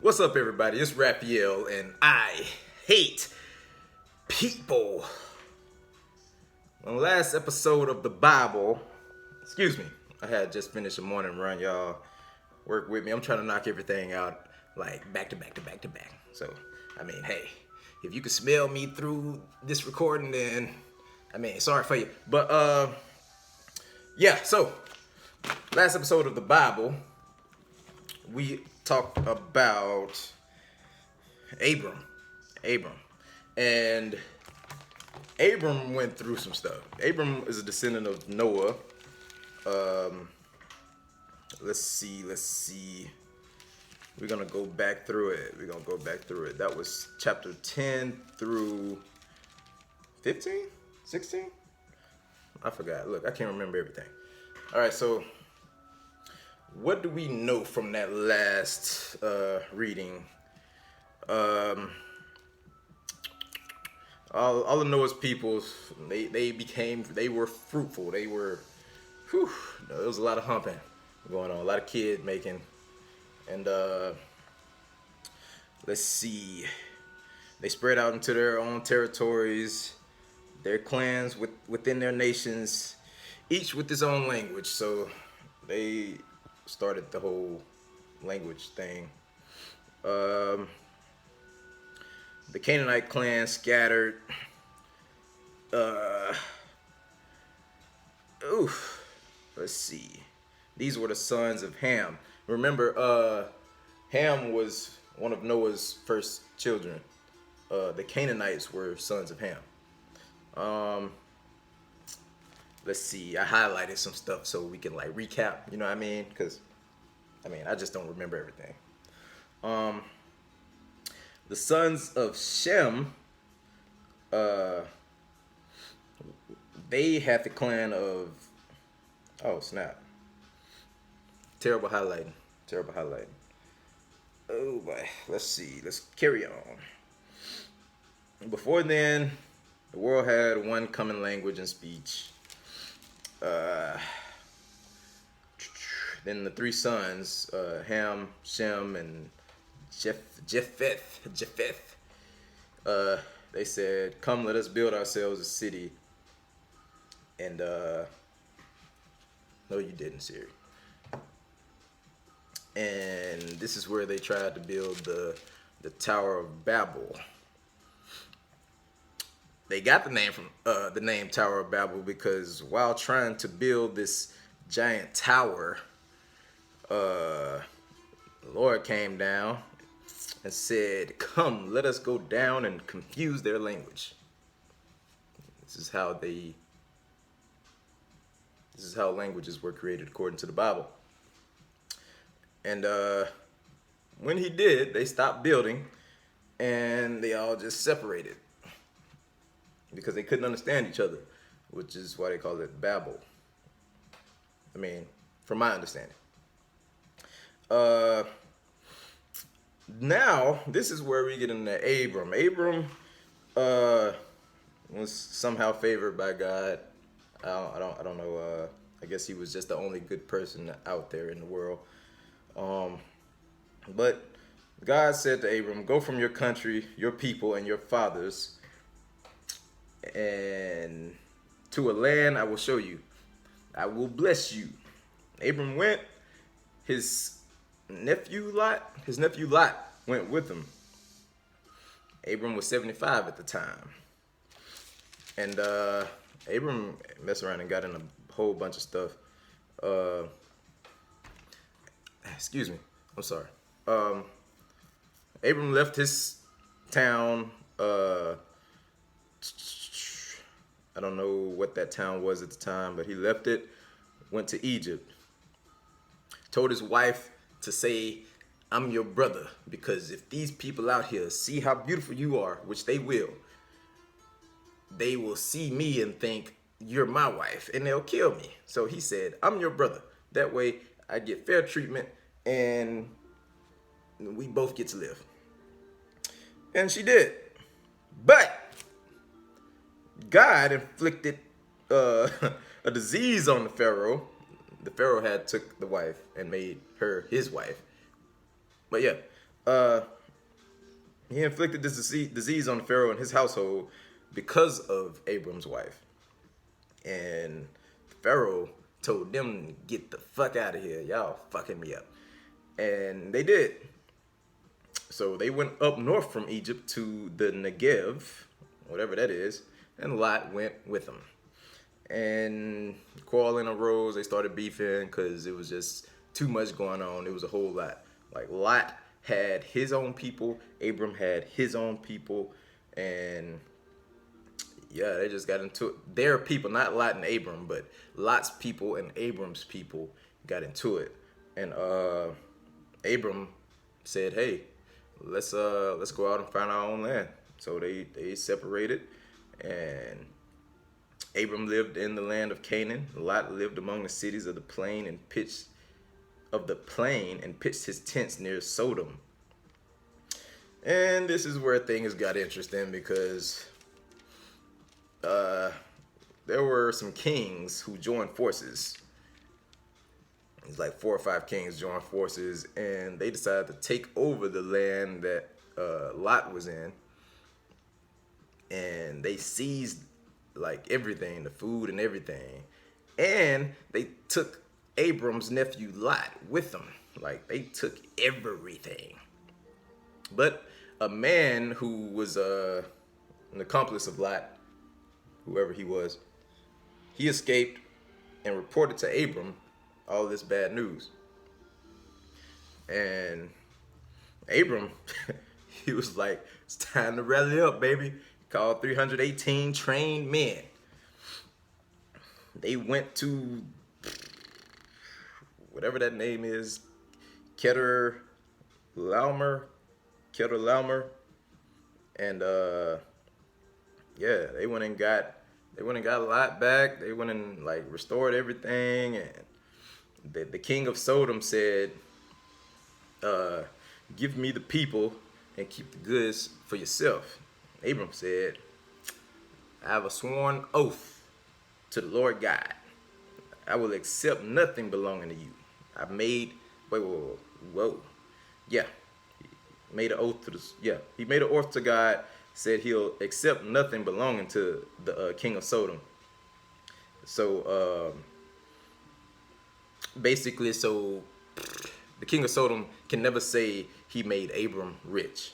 What's up, everybody? It's Raphael, and I hate people. On the last episode of the Bible, I had just finished a morning run, y'all. Work with me. I'm trying to knock everything out like back to back to back to back. So, hey, if you can smell me through this recording, then, sorry for you. But, so, last episode of the Bible, we talked about Abram. And Abram went through some stuff. Abram is a descendant of Noah. Let's see. We're going to go back through it. That was chapter 10 through 15? 16? I forgot. Look, I can't remember everything. All right, so what do we know from that last reading? All of Noah's peoples, they were fruitful. There was a lot of humping going on, a lot of kid making. And let's see, they spread out into their own territories, their clans within their nations, each with its own language. So they started the whole language thing. The Canaanite clan scattered. Let's see. These were the sons of Ham. Remember, Ham was one of Noah's first children. The Canaanites were sons of Ham. Let's see. I highlighted some stuff so we can recap. You know what I mean? Because I just don't remember everything. The sons of Shem, they had the clan of, oh snap. Terrible highlighting. Oh boy, let's see. Let's carry on. Before then, the world had one common language and speech. Then the three sons, Ham, Shem, and Japheth, they said, "Come, let us build ourselves a city." And no, you didn't, Siri. And this is where they tried to build the Tower of Babel. They got the name from the name Tower of Babel because while trying to build this giant tower, the Lord came down and said, "Come, let us go down and confuse their language." This is how languages were created according to the Bible. And when he did, they stopped building and they all just separated because they couldn't understand each other, which is why they call it Babel. From my understanding. Now, this is where we get into Abram. Abram was somehow favored by God. I don't know. I guess he was just the only good person out there in the world. But God said to Abram, "Go from your country, your people, and your fathers, and to a land I will show you. I will bless you." Abram went. His nephew Lot went with him. Abram was 75 at the time. And Abram messed around and got in a whole bunch of stuff. Excuse me. I'm sorry. Abram left his town. I don't know what that town was at the time, but he left it, went to Egypt. Told his wife to say, "I'm your brother," because if these people out here see how beautiful you are, which they will see me and think you're my wife and they'll kill me. So he said, "I'm your brother. That way I get fair treatment and we both get to live." And she did. But God inflicted a disease on the Pharaoh. The Pharaoh had took the wife and made her his wife. But yeah, Uh, he inflicted this disease on Pharaoh and his household because of Abram's wife. And Pharaoh told them to get the fuck out of here. Y'all fucking me up. And they did. So they went up north from Egypt to the Negev, whatever that is, and Lot went with them. And quarreling arose. They started beefing because it was just too much going on. It was a whole lot. Like Lot had his own people, Abram had his own people, and yeah, they just got into it. Their people, not Lot and Abram, but Lot's people and Abram's people got into it. And Abram said, "Hey, let's go out and find our own land." So they separated, and Abram lived in the land of Canaan. Lot lived among the cities of the plain and pitched his tents near Sodom. And this is where things got interesting because there were some kings who joined forces. It's like 4 or 5 kings joined forces, and they decided to take over the land that Lot was in. And they seized like everything, the food and everything. And they took Abram's nephew Lot with them. Like they took everything. But a man who was an accomplice of Lot, whoever he was, he escaped and reported to Abram all this bad news. And Abram, he was like, it's time to rally up, baby. Called 318 trained men. They went to whatever that name is, Keter Laumer, and yeah, they went and got Lot back. They went and like restored everything, and the king of Sodom said, "Give me the people and keep the goods for yourself." Abram said, "I have a sworn oath to the Lord God. I will accept nothing belonging to you. I've made, whoa. Yeah. He made an oath he made an oath to God, said he'll accept nothing belonging to the king of Sodom." So, basically, the king of Sodom can never say he made Abram rich.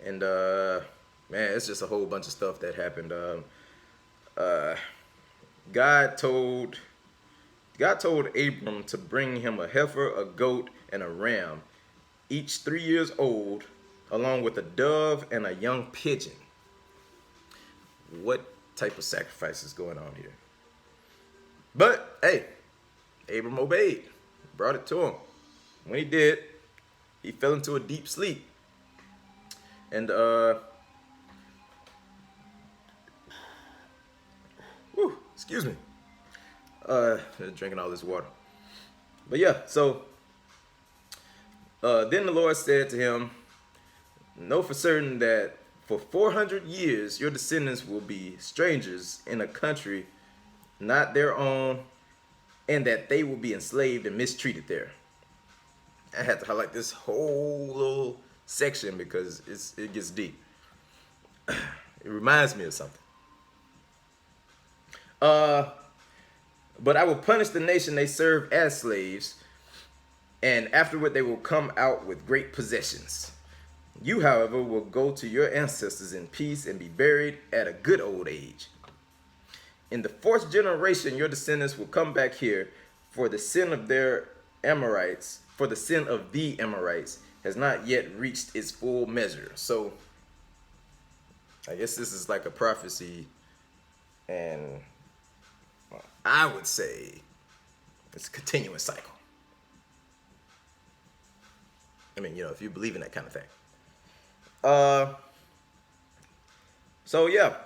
And man, it's just a whole bunch of stuff that happened. God told Abram to bring him a heifer, a goat, and a ram, each 3 years old, along with a dove and a young pigeon. What type of sacrifice is going on here? But hey, Abram obeyed, brought it to him. When he did, he fell into a deep sleep. And excuse me. Drinking all this water. But yeah, so then the Lord said to him, "Know for certain that for 400 years your descendants will be strangers in a country not their own, and that they will be enslaved and mistreated there." I had to highlight this whole little section because it gets deep. It reminds me of something. But I will punish the nation they serve as slaves, and afterward they will come out with great possessions. You, however, will go to your ancestors in peace and be buried at a good old age. In the 4th generation, your descendants will come back here, for the sin of the Amorites has not yet reached its full measure. So, I guess this is like a prophecy, and I would say it's a continuous cycle. I mean, if you believe in that kind of thing. So yeah,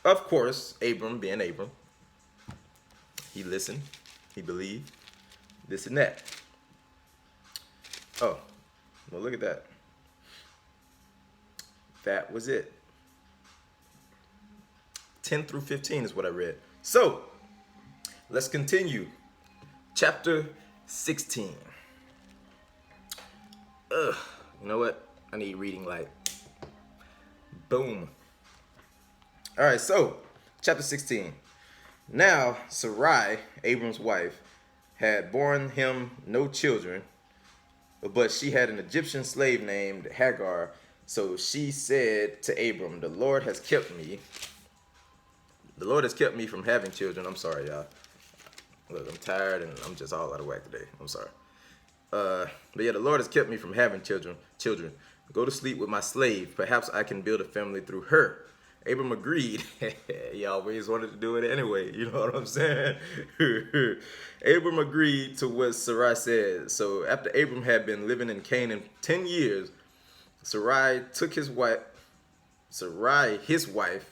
of course, Abram being Abram, he listened, he believed, this and that. Oh, well, look at that. That was it. 10 through 15 is what I read. So, let's continue. Chapter 16. You know what? I need reading light. Boom. All right, so chapter 16. Now Sarai, Abram's wife, had borne him no children, but she had an Egyptian slave named Hagar. So she said to Abram, The Lord has kept me from having children. I'm sorry, y'all. Look, I'm tired and I'm just all out of whack today. I'm sorry. But yeah, the Lord has kept me from having children. Go to sleep with my slave. Perhaps I can build a family through her. Abram agreed. He always wanted to do it anyway. You know what I'm saying? Abram agreed to what Sarai said. So after Abram had been living in Canaan 10 years, Sarai, his wife,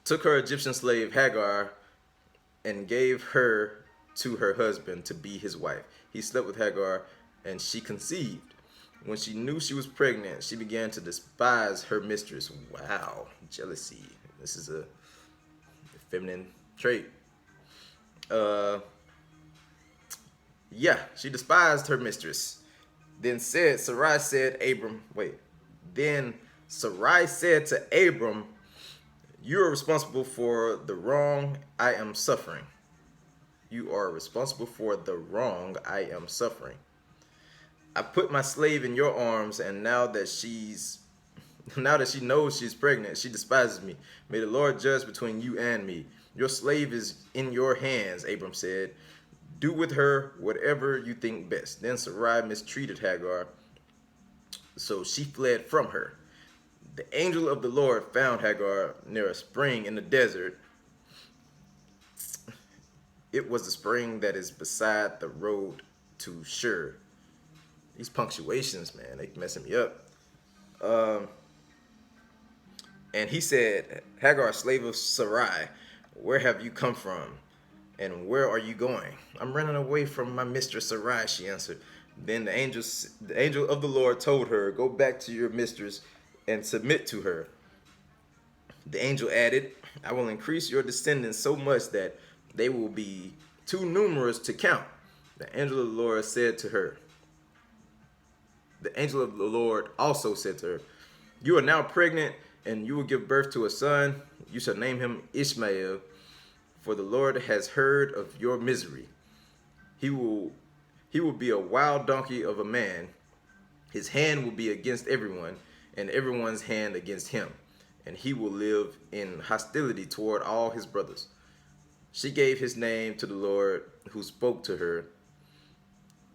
took her Egyptian slave Hagar and gave her to her husband to be his wife. He slept with Hagar and she conceived. When she knew she was pregnant, she began to despise her mistress. Wow, jealousy. This is a feminine trait. She despised her mistress. Then Sarai said to Abram, you are responsible for the wrong I am suffering. You are responsible for the wrong I am suffering. I put my slave in your arms, and now that she knows she's pregnant, she despises me. May the Lord judge between you and me. Your slave is in your hands, Abram said. Do with her whatever you think best. Then Sarai mistreated Hagar, so she fled from her. The angel of the Lord found Hagar near a spring in the desert. It was the spring that is beside the road to Shur. These punctuations, man, they messing me up. And he said, Hagar, slave of Sarai, where have you come from? And where are you going? I'm running away from my mistress Sarai, she answered. Then the angel of the Lord told her, go back to your mistress and submit to her. The angel added, I will increase your descendants so much that they will be too numerous to count. The angel of the Lord said to her, The angel of the Lord also said to her, you are now pregnant, and you will give birth to a son. You shall name him Ishmael, for the Lord has heard of your misery. He will be a wild donkey of a man. His hand will be against everyone, and everyone's hand against him. And he will live in hostility toward all his brothers. She gave his name to the Lord who spoke to her.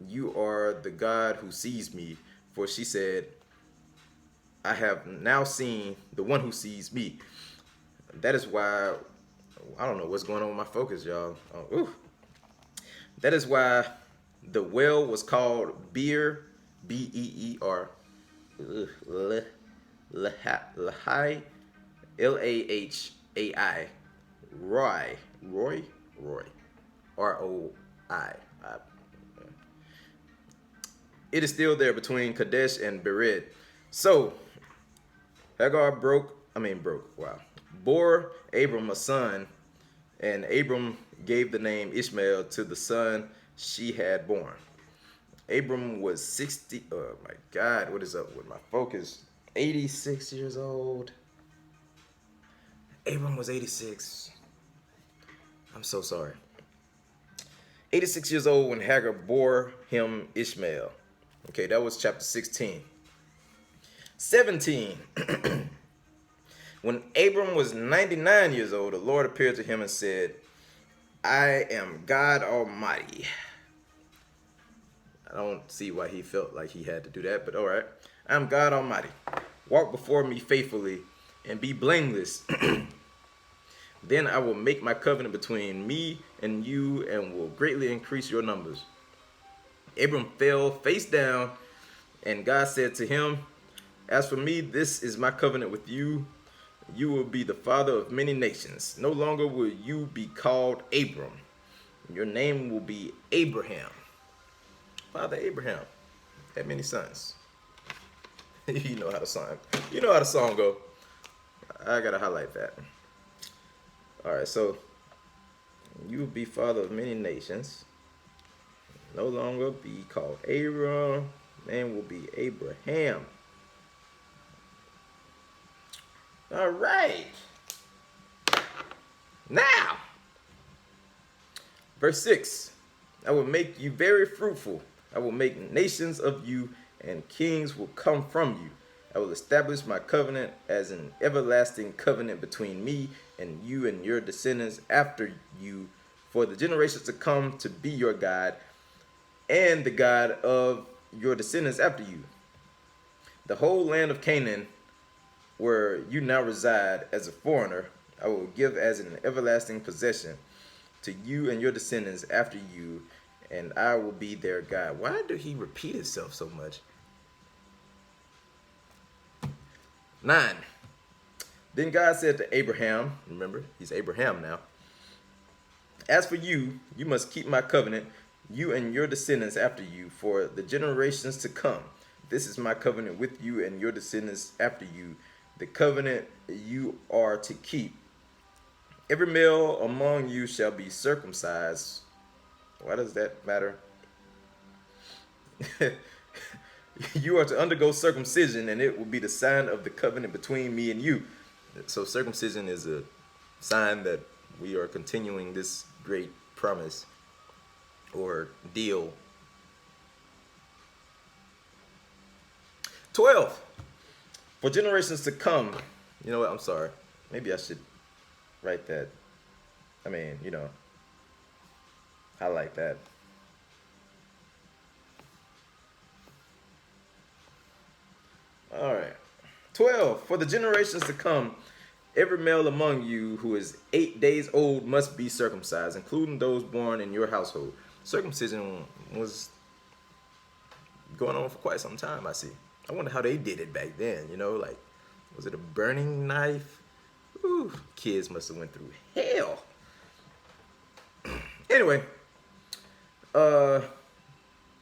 You are the God who sees me. For she said, I have now seen the one who sees me. That is why, I don't know what's going on with my focus, y'all. That is why the well was called Beer, Beer, Lahai, Lahai, Roy, Roi. It is still there between Kadesh and Bered. So Hagar bore Abram a son, and Abram gave the name Ishmael to the son she had born. Abram was 60, oh my God, what is up with my focus? 86 years old. Abram was 86. I'm so sorry. 86 years old when Hagar bore him Ishmael. Okay, that was chapter 16. 17. When Abram was 99 years old, the Lord appeared to him and said, I am God Almighty. I don't see why he felt like he had to do that, but all right. I am God Almighty. Walk before me faithfully and be blameless. Then I will make my covenant between me and you and will greatly increase your numbers. Abram fell face down, and God said to him, as for me, this is my covenant with you. You will be the father of many nations. No longer will you be called Abram. Your name will be Abraham. Father Abraham had many sons. You know how the song go. I gotta highlight that. All right, so you will be father of many nations. No longer be called Abram. Name will be Abraham. All right. Now, verse 6. I will make you very fruitful. I will make nations of you, and kings will come from you. I will establish my covenant as an everlasting covenant between me and you and your descendants after you for the generations to come, to be your God and the God of your descendants after you. The whole land of Canaan, where you now reside as a foreigner, I will give as an everlasting possession to you and your descendants after you, and I will be their God. Why did he repeat himself so much? 9. Then God said to Abraham, remember, he's Abraham now. As for you, you must keep my covenant, you and your descendants after you, for the generations to come. This is my covenant with you and your descendants after you, the covenant you are to keep. Every male among you shall be circumcised. Why does that matter? You are to undergo circumcision, and it will be the sign of the covenant between me and you. So circumcision is a sign that we are continuing this great promise or deal. 12. For generations to come. You know what? I'm sorry. Maybe I should write that. I like that. All right. 12. For the generations to come, every male among you who is 8 days old must be circumcised, including those born in your household. Circumcision was going on for quite some time, I see. I wonder how they did it back then, like, was it a burning knife? Ooh, kids must have went through hell. Anyway,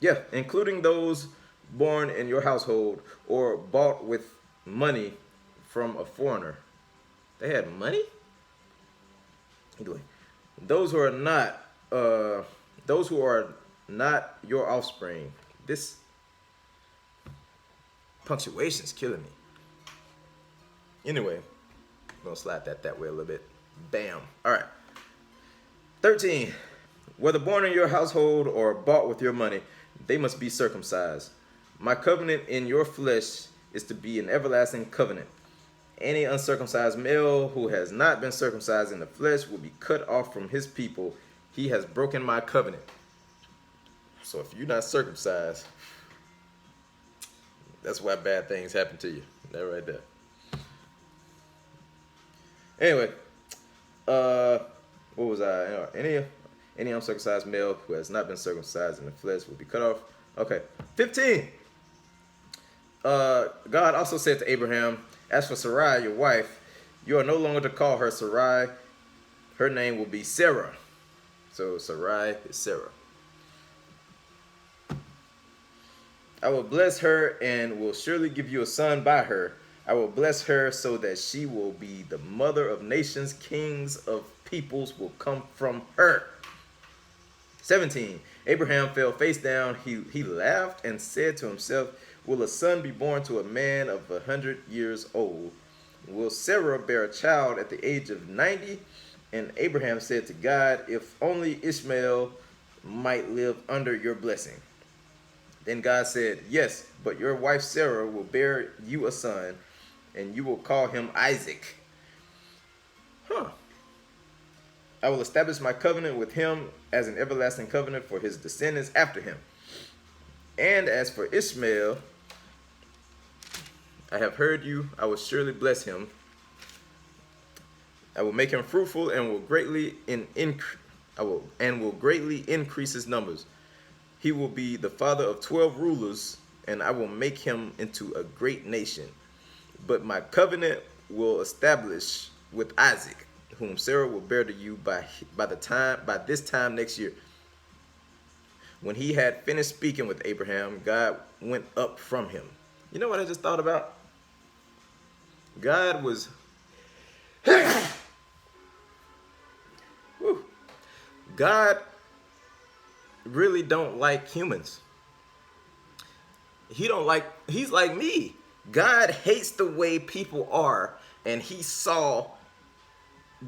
yeah, including those born in your household or bought with money from a foreigner. They had money? Anyway, those who are not your offspring. This punctuation's killing me. Anyway, I'm gonna slide that way a little bit. Bam. All right. 13. Whether born in your household or bought with your money, they must be circumcised. My covenant in your flesh is to be an everlasting covenant. Any uncircumcised male who has not been circumcised in the flesh will be cut off from his people. He has broken my covenant. So if you're not circumcised, that's why bad things happen to you. That right there. Anyway, what was I? Any uncircumcised male who has not been circumcised in the flesh will be cut off. Okay. 15. God also said to Abraham, as for Sarai, your wife, you are no longer to call her Sarai. Her name will be Sarah. So Sarai is Sarah. I will bless her and will surely give you a son by her. I will bless her so that she will be the mother of nations. Kings of peoples will come from her. 17. Abraham fell face down. He laughed and said to himself, will a son be born to a man of 100 years old? Will Sarah bear a child at the age of 90? And Abraham said to God, if only Ishmael might live under your blessing. Then God said, yes, but your wife Sarah will bear you a son, and you will call him Isaac. I will establish my covenant with him as an everlasting covenant for his descendants after him. And as for Ishmael, I have heard you. I will surely bless him. I will make him fruitful and will greatly increase his numbers. He will be the father of 12 rulers, and I will make him into a great nation. But my covenant will establish with Isaac, whom Sarah will bear to you by this time next year. When he had finished speaking with Abraham, God went up from him. You know what I just thought about? God was God really don't like humans. he's like me. God hates the way people are, and he saw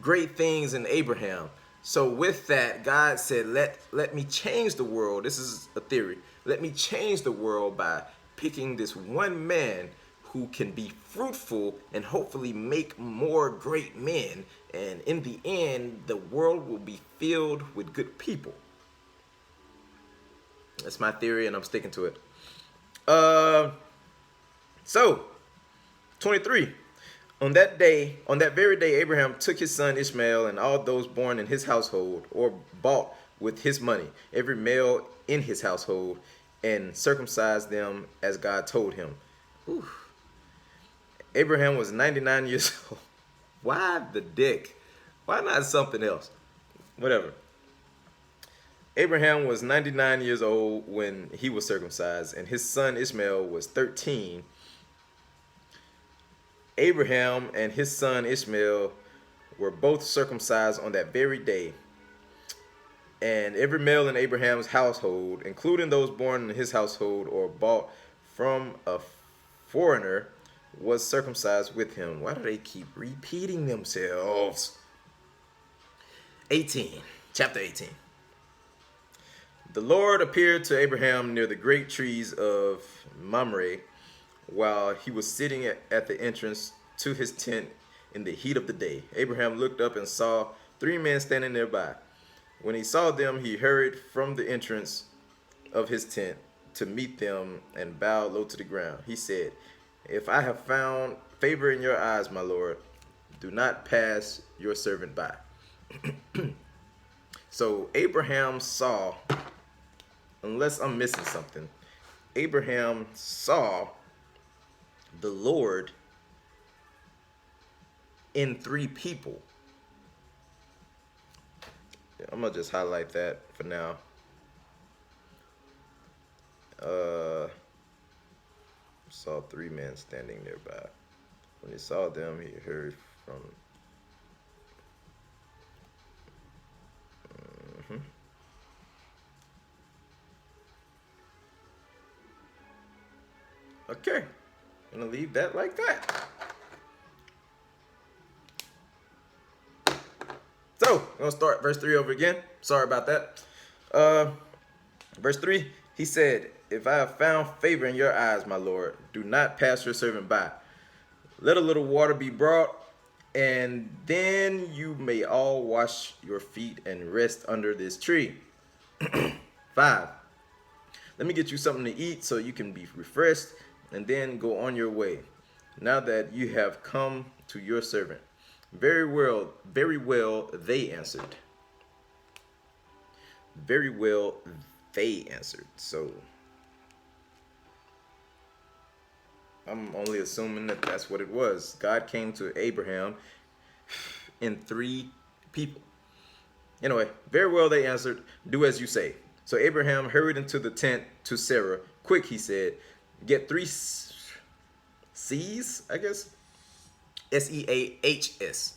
great things in Abraham. So with that, God said, let me change the world. This is a theory. Let me change the world by picking this one man who can be fruitful and hopefully make more great men. And in the end, the world will be filled with good people. That's my theory, and I'm sticking to it. So 23. On that very day, Abraham took his son Ishmael and all those born in his household or bought with his money, every male in his household, and circumcised them as God told him. Whew. Abraham was 99 years old. Why the dick? Why not something else? Whatever. Abraham was 99 years old when he was circumcised, and his son Ishmael was 13. Abraham and his son Ishmael were both circumcised on that very day. And every male in Abraham's household, including those born in his household or bought from a foreigner, was circumcised with him. Why do they keep repeating themselves? 18, chapter 18. The Lord appeared to Abraham near the great trees of Mamre while he was sitting at the entrance to his tent in the heat of the day. Abraham looked up and saw 3 men standing nearby. When he saw them, he hurried from the entrance of his tent to meet them and bowed low to the ground. He said, "If I have found favor in your eyes, my Lord, do not pass your servant by." So Abraham saw, unless I'm missing something, Abraham saw the Lord in 3 people. I'm gonna just highlight that for now. Saw 3 men standing nearby. When he saw them, he heard from. Okay, I'm gonna leave that like that. So, I'm gonna start verse 3 over again. Sorry about that. Verse 3, he said, "If I have found favor in your eyes, my Lord, do not pass your servant by. Let a little water be brought, and then you may all wash your feet and rest under this tree." 5, let me get you something to eat so you can be refreshed, and then go on your way, now that you have come to your servant. Very well, they answered. Very well, they answered. So I'm only assuming that that's what it was. God came to Abraham in 3 people. Anyway, very well, they answered. Do as you say. So Abraham hurried into the tent to Sarah. Quick, he said, get 3 C's, I guess, SEAHS,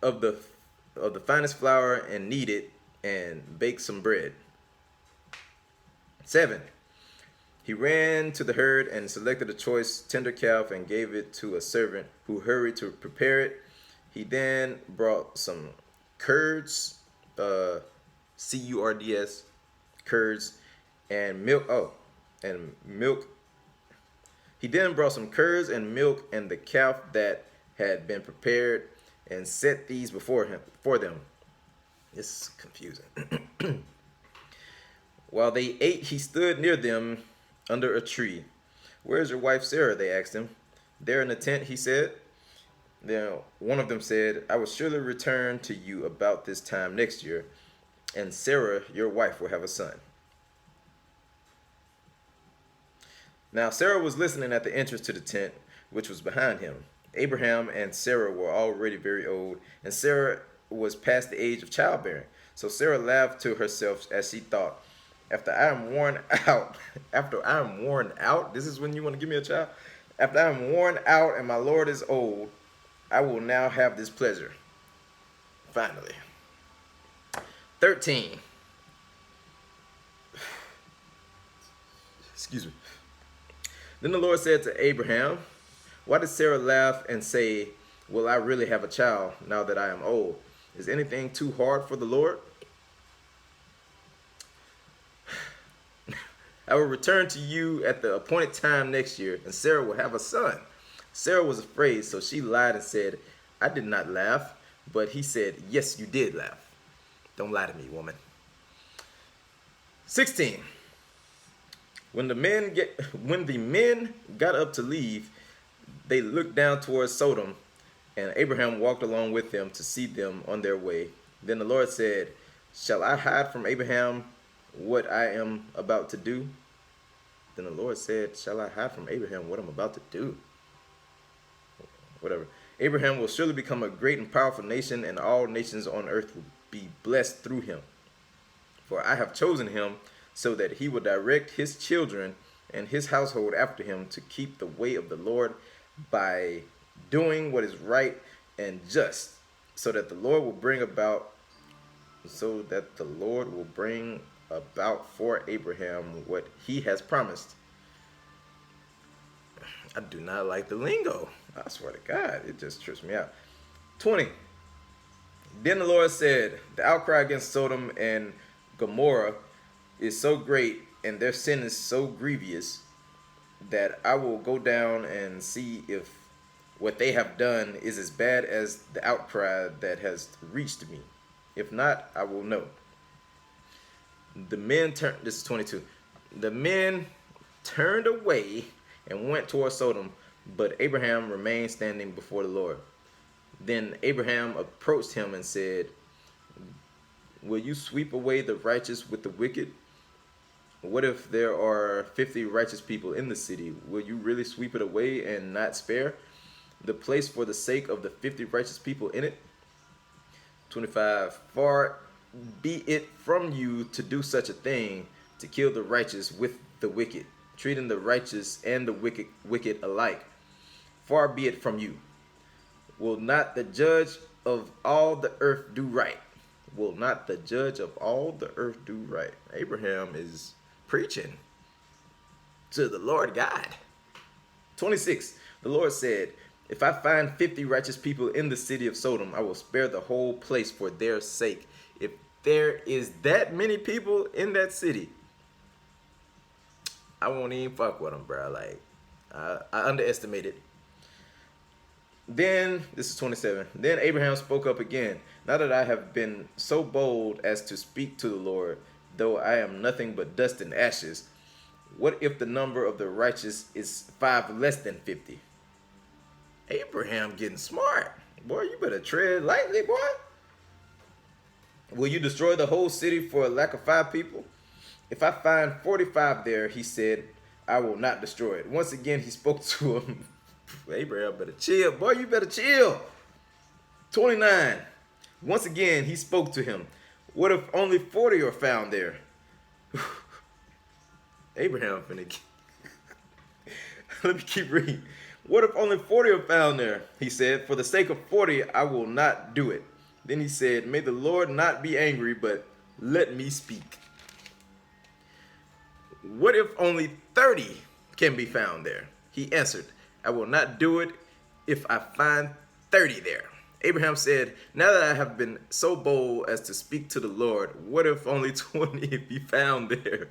of the finest flour, and knead it and bake some bread. 7, he ran to the herd and selected a choice tender calf and gave it to a servant who hurried to prepare it. He then brought some curds, curds, curds, and milk. And milk. He then brought some curds and milk and the calf that had been prepared, and set these before them. It's confusing. While they ate, he stood near them under a tree. "Where's your wife Sarah?" they asked him. "There in the tent," he said. Then one of them said, "I will surely return to you about this time next year, and Sarah, your wife, will have a son." Now Sarah was listening at the entrance to the tent, which was behind him. Abraham and Sarah were already very old, and Sarah was past the age of childbearing. So Sarah laughed to herself as she thought, after I am worn out, this is when you want to give me a child? After I am worn out and my Lord is old, I will now have this pleasure. Finally. 13. Excuse me. Then the Lord said to Abraham, why did Sarah laugh and say, will I really have a child now that I am old? Is anything too hard for the Lord? I will return to you at the appointed time next year, and Sarah will have a son. Sarah was afraid, so she lied and said, I did not laugh. But he said, yes, you did laugh. Don't lie to me, woman. 16. When the men got up to leave, they looked down towards Sodom, and Abraham walked along with them to see them on their way. Then the Lord said, shall I hide from Abraham what I am about to do? Then the Lord said, shall I hide from Abraham what I'm about to do? Whatever. Abraham will surely become a great and powerful nation, and all nations on earth will be blessed through him. For I have chosen him so that he will direct his children and his household after him to keep the way of the Lord by doing what is right and just, so that the Lord will bring about for Abraham what he has promised. I do not like the lingo. I swear to God, it just trips me out. 20. Then the Lord said, the outcry against Sodom and Gomorrah is so great, and their sin is so grievous, that I will go down and see if what they have done is as bad as the outcry that has reached me. If not, I will know. This is 22. The men turned away and went toward Sodom, but Abraham remained standing before the Lord. Then Abraham approached him and said, will you sweep away the righteous with the wicked? What if there are 50 righteous people in the city? Will you really sweep it away and not spare the place for the sake of the 50 righteous people in it? 25. Far be it from you to do such a thing, to kill the righteous with the wicked, treating the righteous and the wicked alike. Far be it from you. Will not the judge of all the earth do right? Will not the judge of all the earth do right? Abraham is preaching to the Lord God. 26. The Lord said, if I find 50 righteous people in the city of Sodom, I will spare the whole place for their sake. If there is that many people in that city, I won't even fuck with them, bro. Like, I underestimated. Then, this is 27. Then Abraham spoke up again. Now that I have been so bold as to speak to the Lord, though I am nothing but dust and ashes, what if the number of the righteous is 5 less than 50? Abraham getting smart. Boy, you better tread lightly, boy. Will you destroy the whole city for a lack of 5 people? If I find 45 there, he said, I will not destroy it. Once again, he spoke to him. Abraham better chill. Boy, you better chill. 29. Once again, he spoke to him. What if only 40 are found there? Abraham finna. Let me keep reading. What if only 40 are found there? He said, for the sake of 40, I will not do it. Then he said, may the Lord not be angry, but let me speak. What if only 30 can be found there? He answered, I will not do it if I find 30 there. Abraham said, now that I have been so bold as to speak to the Lord, what if only 20 be found there?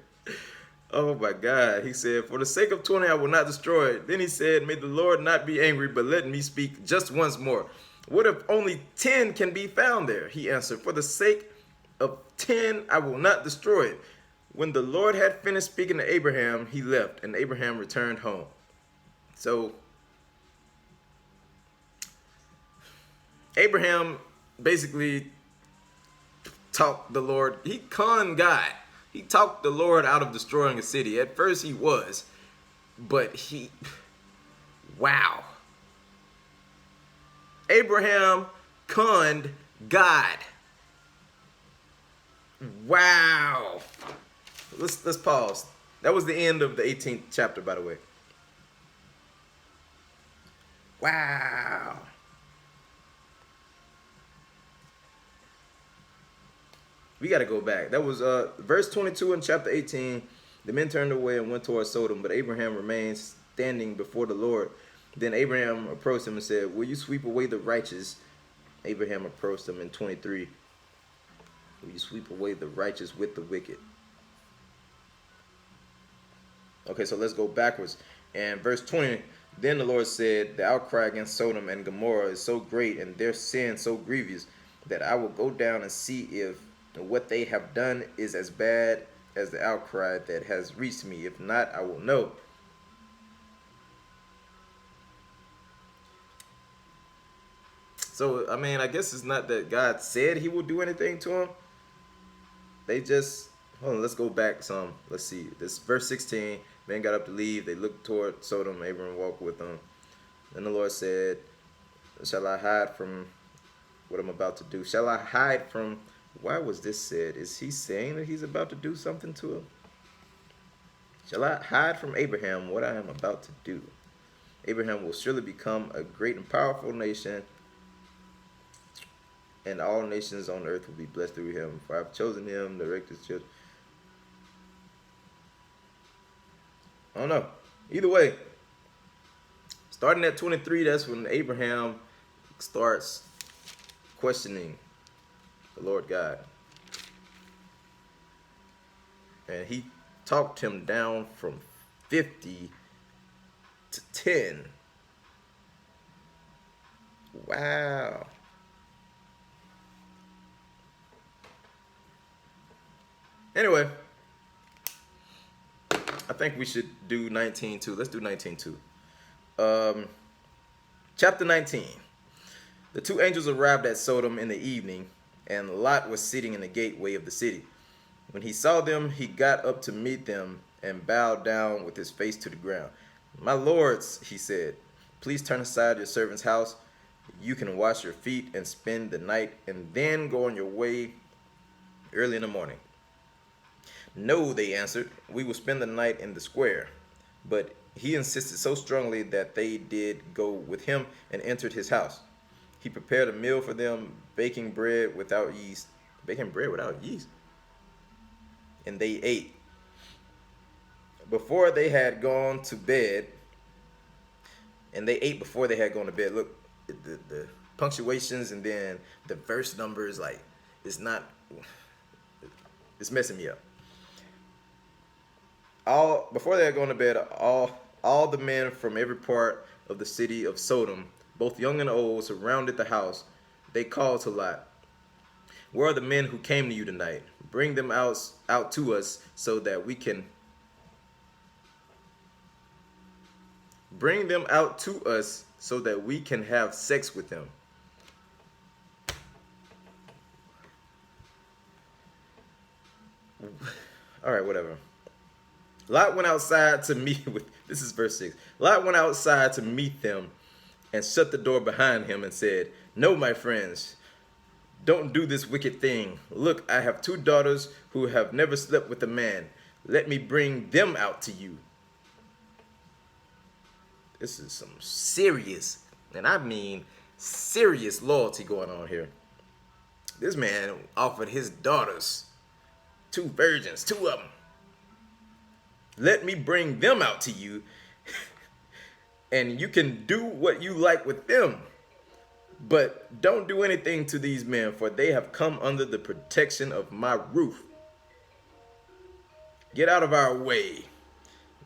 Oh my God. He said, for the sake of 20, I will not destroy it. Then he said, may the Lord not be angry, but let me speak just once more. What if only 10 can be found there? He answered, for the sake of 10, I will not destroy it. When the Lord had finished speaking to Abraham, he left, and Abraham returned home. So, Abraham basically talked the Lord, he conned God. He talked the Lord out of destroying a city. At first he was, but wow. Abraham conned God. Wow. Let's pause. That was the end of the 18th chapter, by the way. Wow. We got to go back. That was verse 22 in chapter 18. The men turned away and went toward Sodom, but Abraham remained standing before the Lord. Then Abraham approached him and said, "Will you sweep away the righteous?" Abraham approached him in 23. "Will you sweep away the righteous with the wicked?" Okay, so let's go backwards. And verse 20, then the Lord said, "The outcry against Sodom and Gomorrah is so great and their sin so grievous that I will go down and see if what they have done is as bad as the outcry that has reached me. If not, I will know." So, I mean, I guess it's not that God said he would do anything to him. They just, hold on, let's go back some. Let's see. This verse 16, men got up to leave. They looked toward Sodom. Abraham walked with them. Then the Lord said, "Shall I hide from what I'm about to do? Shall I hide from," why was this said? Is he saying that he's about to do something to him? "Shall I hide from Abraham what I am about to do? Abraham will surely become a great and powerful nation, and all nations on earth will be blessed through him. For I have chosen him to direct his children." I don't know. Either way, starting at 23, that's when Abraham starts questioning the Lord God. And he talked him down from 50 to 10. Wow. Anyway, I think we should do 19 too. Let's do 19 too. Chapter 19. The two angels arrived at Sodom in the evening, and Lot was sitting in the gateway of the city. When he saw them, he got up to meet them and bowed down with his face to the ground. "My lords," he said, "please turn aside your servant's house. You can wash your feet and spend the night and then go on your way early in the morning." "No," they answered, "we will spend the night in the square." But he insisted so strongly that they did go with him and entered his house. He prepared a meal for them, baking bread without yeast. Baking bread without yeast? And they ate. Before they had gone to bed, and they ate before they had gone to bed. Look, the punctuations and then the verse numbers, like, it's messing me up. Before they had gone to bed, all the men from every part of the city of Sodom, both young and old, surrounded the house. They called to Lot, "Where are the men who came to you tonight? Bring them out to us so that we can have sex with them." All right, whatever. Lot went outside to meet with, this is verse 6. Lot went outside to meet them and shut the door behind him and said, "No, my friends, don't do this wicked thing. Look, I have two daughters who have never slept with a man. Let me bring them out to you." This is some serious, and I mean serious loyalty going on here. This man offered his daughters, two virgins, two of them. "Let me bring them out to you, and you can do what you like with them. But don't do anything to these men, for they have come under the protection of my roof." "Get out of our way,"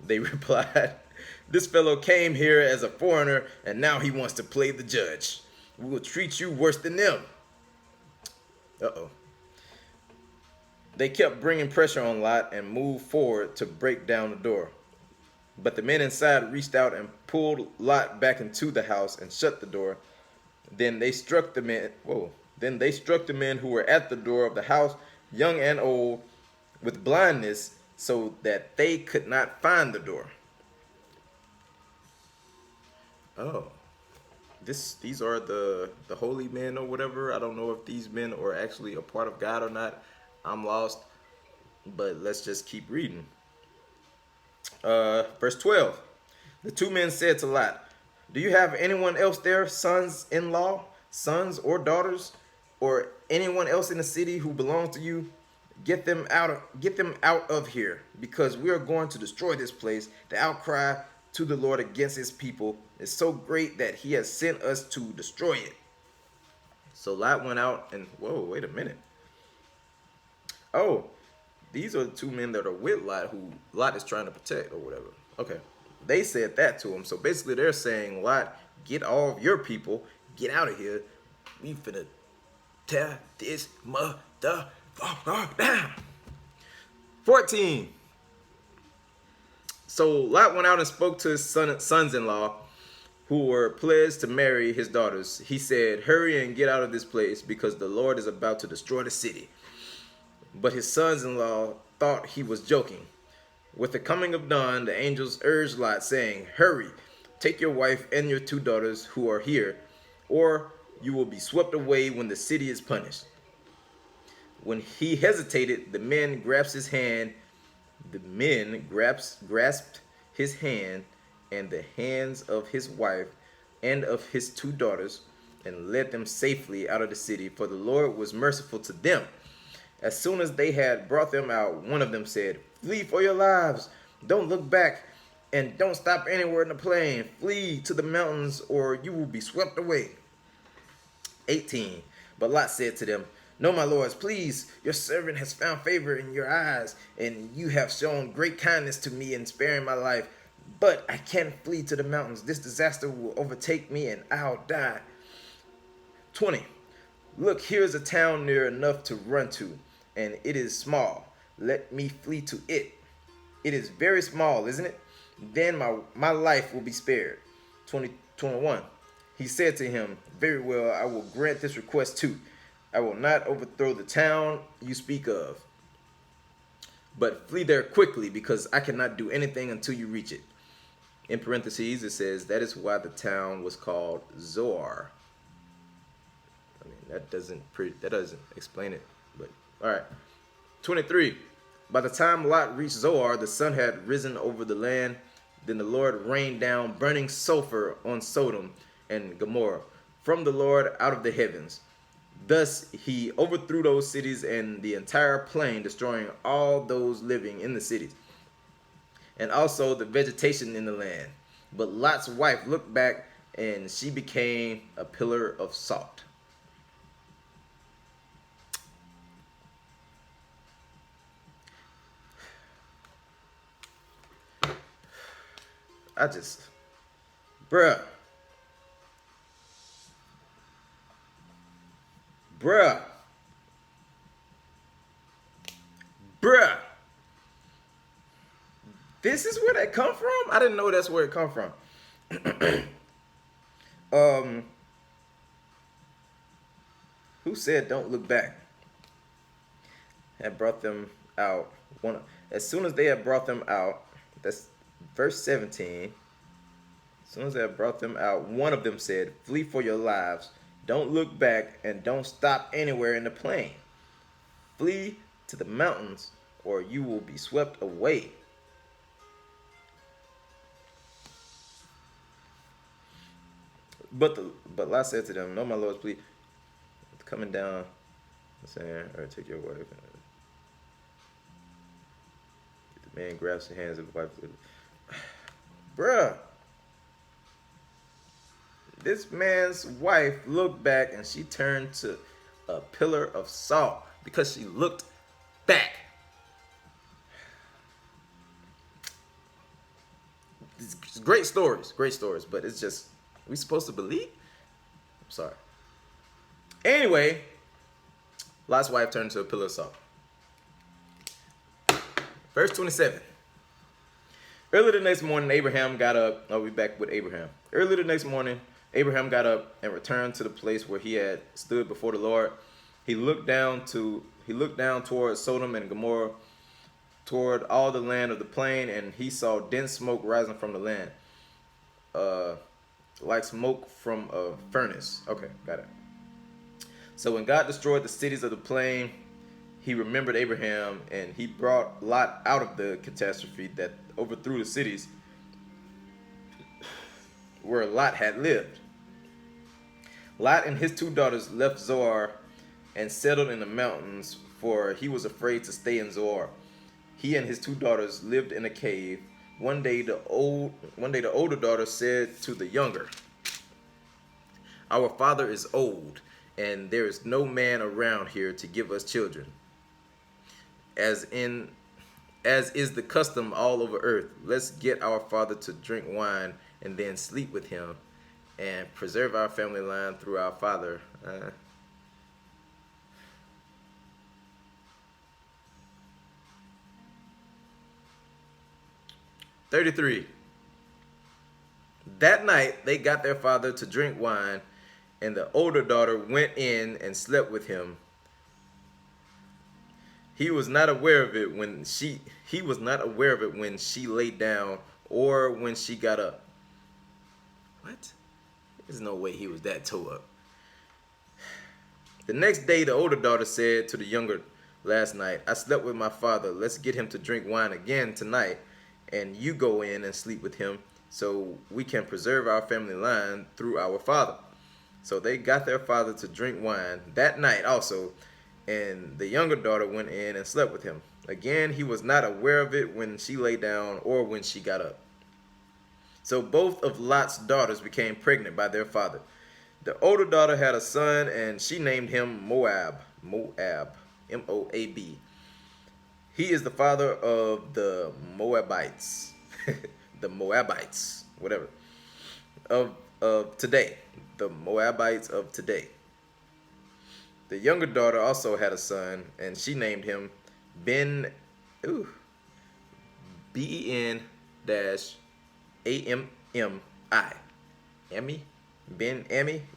they replied. "This fellow came here as a foreigner, and now he wants to play the judge. We will treat you worse than them." Uh-oh. They kept bringing pressure on Lot and moved forward to break down the door. But the men inside reached out and pulled Lot back into the house and shut the door. Then they struck the men who were at the door of the house, young and old, with blindness, so that they could not find the door. Oh. These are the holy men or whatever. I don't know if these men are actually a part of God or not. I'm lost, but let's just keep reading. Verse 12. The two men said to Lot, "Do you have anyone else there, sons-in-law, sons or daughters, or anyone else in the city who belongs to you? Get them out of here, because we are going to destroy this place. The outcry to the Lord against his people is so great that he has sent us to destroy it. So Lot went out and, whoa, wait a minute. Oh, these are the two men that are with Lot, who Lot is trying to protect or whatever. Okay. They said that to him. So basically they're saying, Lot, get all of your people, get out of here. We finna tear this motherfucker down. 14. So Lot went out and spoke to his sons-in-law, who were pledged to marry his daughters. He said, hurry and get out of this place, because the Lord is about to destroy the city. But his sons-in-law thought he was joking. With the coming of dawn, the angels urged Lot, saying, hurry, take your wife and your two daughters who are here, or you will be swept away when the city is punished. When he hesitated, the men grasped his hand. The men grasped his hand and the hands of his wife and of his two daughters, and led them safely out of the city, for the Lord was merciful to them. As soon as they had brought them out, one of them said, flee for your lives. Don't look back, and don't stop anywhere in the plain. Flee to the mountains, or you will be swept away. 18. But Lot said to them, no, my lords, please, your servant has found favor in your eyes, and you have shown great kindness to me in sparing my life. But I can't flee to the mountains. This disaster will overtake me, and I'll die. 20. Look, here is a town near enough to run to, and it is small. Let me flee to it. It is very small, isn't it? Then my life will be spared. 21. He said to him, very well, I will grant this request too. I will not overthrow the town you speak of, but flee there quickly, because I cannot do anything until you reach it. In parentheses, it says, that is why the town was called Zoar. I mean, that doesn't explain it, but all right. 23. By the time Lot reached Zoar, the sun had risen over the land. Then the Lord rained down burning sulfur on Sodom and Gomorrah from the Lord out of the heavens. Thus he overthrew those cities and the entire plain, destroying all those living in the cities, and also the vegetation in the land. But Lot's wife looked back, and she became a pillar of salt. Bruh. This is where that come from? I didn't know that's where it come from. Who said don't look back? Had brought them out. As soon as they had brought them out, that's verse 17. As soon as they had brought them out, one of them said, flee for your lives. Don't look back, and don't stop anywhere in the plain. Flee to the mountains, or you will be swept away. But Lot said to them, no, my lords, please, coming down, saying, or take your wife. The man grabs the hands of the wife. Bruh. This man's wife looked back, and she turned to a pillar of salt because she looked back. It's great stories, but it's just, we supposed to believe? I'm sorry. Anyway, Lot's wife turned to a pillar of salt. Verse 27. Early the next morning, Abraham got up. Oh, we're back with Abraham. Early the next morning, Abraham got up and returned to the place where he had stood before the Lord. He looked down toward Sodom and Gomorrah, toward all the land of the plain, and he saw dense smoke rising from the land, like smoke from a furnace. Okay, got it. So when God destroyed the cities of the plain, he remembered Abraham, and he brought Lot out of the catastrophe that overthrew the cities where Lot had lived. Lot and his two daughters left Zoar and settled in the mountains for he was afraid to stay in Zoar. He and his two daughters lived in a cave. One day the older daughter said to the younger, "Our father is old, and there is no man around here to give us children. As is the custom all over earth, let's get our father to drink wine and then sleep with him and preserve our family line through our father." 33. That night they got their father to drink wine, and the older daughter went in and slept with him. He was not aware of it when she lay down or when she got up. What? There's no way he was that toe up. The next day the older daughter said to the younger, "Last night I slept with my father. Let's get him to drink wine again tonight, and you go in and sleep with him so we can preserve our family line through our father." So they got their father to drink wine that night also, and the younger daughter went in and slept with him. Again, he was not aware of it when she lay down or when she got up. So both of Lot's daughters became pregnant by their father. The older daughter had a son, and she named him Moab, Moab. He is the father of the Moabites, the Moabites, whatever, of today, the Moabites of today. The younger daughter also had a son, and she named him Ben, Ben-Ammi,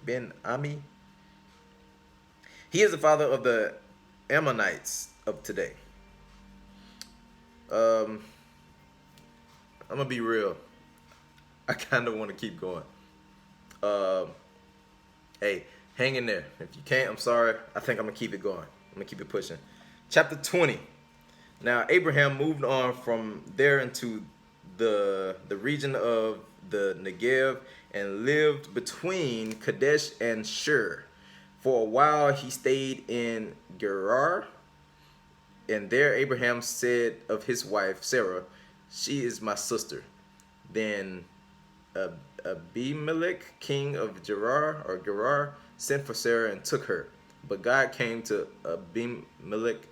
Ben-Ammi. He is the father of the Ammonites of today. I'm gonna be real. I kind of want to keep going. Hey, hang in there. If you can't, I'm sorry. I think I'm gonna keep it going. I'm gonna keep it pushing. Chapter 20. Now Abraham moved on from there into the region of the Negev and lived between Kadesh and Shur. For a while he stayed in Gerar, and there Abraham said of his wife Sarah, "She is my sister." Then Abimelech, king of Gerar, sent for Sarah and took her. But God came to Abimelech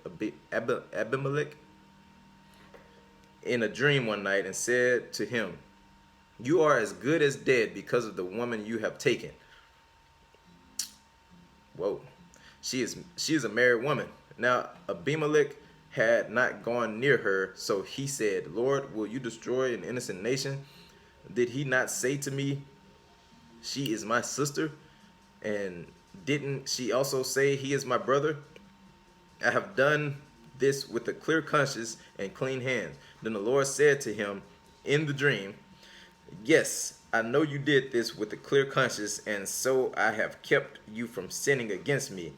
in a dream one night and said to him, "You are as good as dead because of the woman you have taken." Whoa. She is a married woman. Now Abimelech had not gone near her, so he said, "Lord, will you destroy an innocent nation? Did he not say to me, 'She is my sister'? And didn't she also say, 'He is my brother'? I have done this with a clear conscience and clean hands." Then the Lord said to him in the dream, "Yes, I know you did this with a clear conscience, and so I have kept you from sinning against me.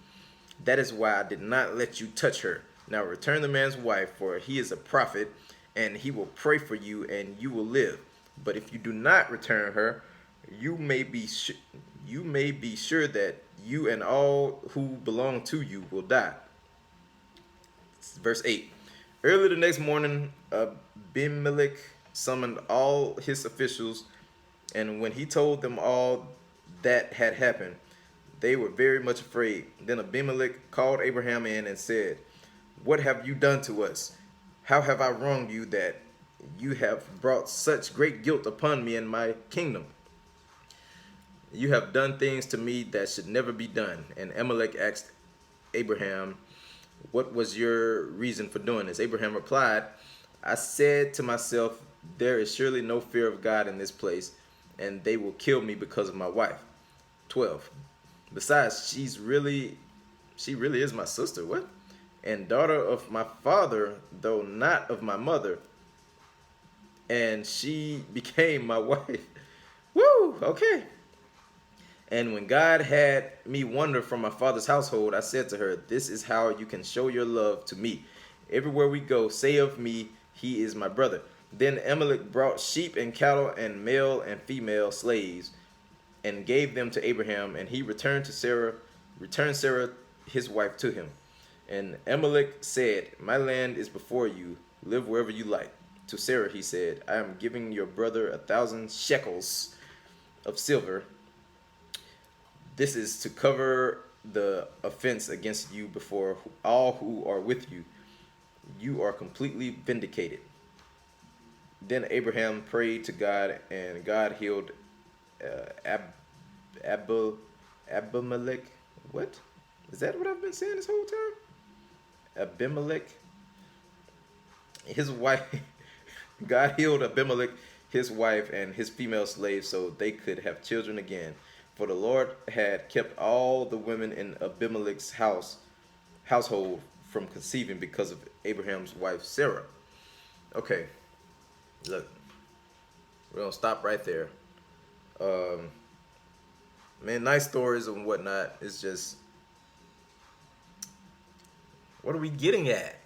That is why I did not let you touch her. Now return the man's wife, for he is a prophet, and he will pray for you, and you will live. But if you do not return her, you may be sure that you and all who belong to you will die." Verse 8. Early the next morning, Abimelech summoned all his officials, and when he told them all that had happened, they were very much afraid. Then Abimelech called Abraham in and said, "What have you done to us? How have I wronged you that you have brought such great guilt upon me and my kingdom? You have done things to me that should never be done." And Abimelech asked Abraham, "What was your reason for doing this?" Abraham replied, "I said to myself, there is surely no fear of God in this place, and they will kill me because of my wife." 12. Besides, she really is my sister. What? And daughter of my father, though not of my mother. And she became my wife. Woo! Okay. "And when God had me wander from my father's household, I said to her, 'This is how you can show your love to me. Everywhere we go, say of me, he is my brother.' Then Amalek brought sheep and cattle and male and female slaves and gave them to Abraham, and he returned Sarah, his wife, to him. And Amalek said, "My land is before you. Live wherever you like." To Sarah he said, "I am giving your brother 1,000 shekels of silver. This is to cover the offense against you before all who are with you. You are completely vindicated." Then Abraham prayed to God, and God healed Ab- Ab- Abimelech. What? Is that what I've been saying this whole time? Abimelech, his wife. God healed Abimelech, his wife, and his female slaves so they could have children again. For the Lord had kept all the women in Abimelech's household from conceiving because of Abraham's wife Sarah. Okay, look, we're gonna stop right there. Um, man, nice stories and whatnot. It's just, what are we getting at?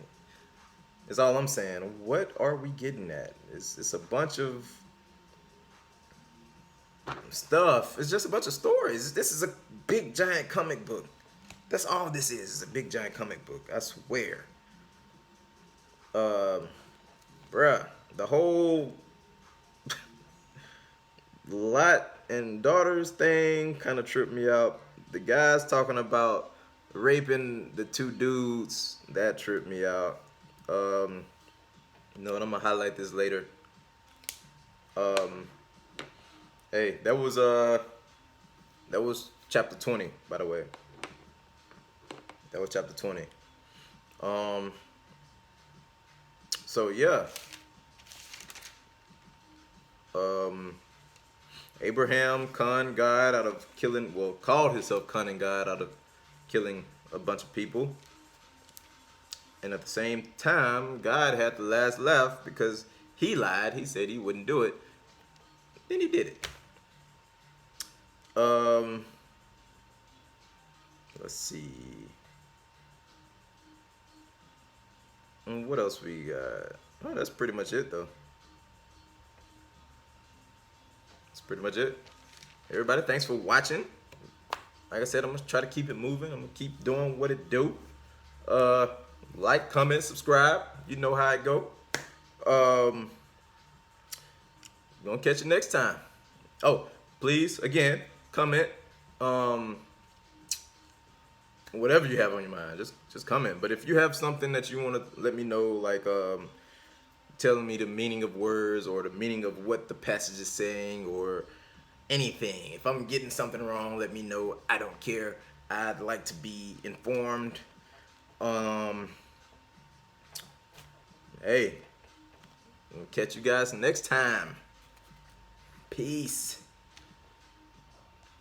Is all I'm saying. What are we getting at? It's a bunch of stuff. It's just a bunch of stories. This is a big giant comic book. That's all this is. It's a big giant comic book. I swear. Um, bruh, the whole Lot and daughters thing kind of tripped me out. The guys talking about raping the two dudes, that tripped me out. Um, you know, and I'm gonna highlight this later. Um, hey, that was chapter 20, by the way. That was chapter 20. Um, so yeah. Um, Abraham conned God out of killing, well, called himself cunning God out of killing a bunch of people. And at the same time, God had the last laugh because he lied. He said he wouldn't do it. Then he did it. Um, let's see. What else we got? Oh, that's pretty much it, though. That's pretty much it. Everybody, thanks for watching. Like I said, I'm gonna try to keep it moving. I'm gonna keep doing what it do. Uh, like, comment, subscribe. You know how it go. Um, gonna catch you next time. Oh, please, again, comment. Um, whatever you have on your mind, just comment. But if you have something that you want to let me know, like telling me the meaning of words or the meaning of what the passage is saying or anything. If I'm getting something wrong, let me know. I don't care. I'd like to be informed. Um, hey, we'll catch you guys next time. Peace.